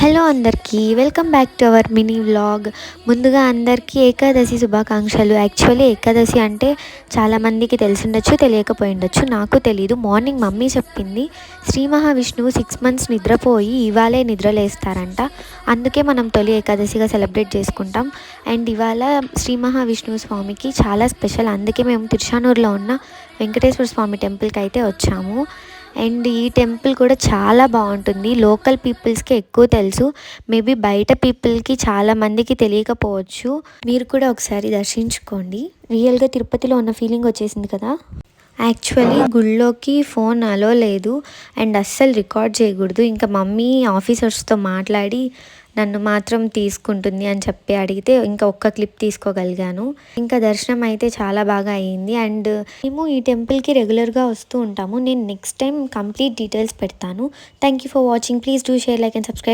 Hello అందరికీ welcome back to our mini vlog. ముందుగా అందరికీ ఏకాదశి శుభాకాంక్షలు. యాక్చువల్లీ ఏకాదశి అంటే చాలామందికి తెలిసిండొచ్చు, తెలియకపోయిండొచ్చు. నాకు తెలీదు. మార్నింగ్ మమ్మీ చెప్పింది, శ్రీ మహావిష్ణువు 6 months నిద్రపోయి ఇవాళే నిద్రలేస్తారంట. అందుకే మనం తొలి ఏకాదశిగా సెలబ్రేట్ చేసుకుంటాం. అండ్ ఇవాళ శ్రీ మహావిష్ణువు స్వామికి చాలా స్పెషల్. అందుకే మేము తిరుచానూరులో ఉన్న వెంకటేశ్వర స్వామి టెంపుల్కి అయితే వచ్చాము. అండ్ ఈ టెంపుల్ కూడా చాలా బాగుంటుంది. లోకల్ పీపుల్స్కి ఎక్కువ తెలుసు, మేబీ బయట పీపుల్కి చాలామందికి తెలియకపోవచ్చు. మీరు కూడా ఒకసారి దర్శించుకోండి. రియల్గా తిరుపతిలో ఉన్న ఫీలింగ్ వచ్చేసింది కదా. యాక్చువల్లీ గుళ్ళోకి ఫోన్ అలో లేదు అండ్ అస్సలు రికార్డ్ చేయకూడదు. ఇంకా మమ్మీ ఆఫీసర్స్తో మాట్లాడి నన్ను మాత్రం తీసుకుంటుంది అని చెప్పి అడిగితే ఇంకా ఒక్క క్లిప్ తీసుకోగలిగాను. ఇంకా దర్శనం అయితే చాలా బాగా అయ్యింది. అండ్ మేము ఈ టెంపుల్కి రెగ్యులర్గా వస్తూ ఉంటాము. నేను నెక్స్ట్ టైం కంప్లీట్ డీటెయిల్స్ పెడతాను. Thank you for watching. Please do share, like and subscribe.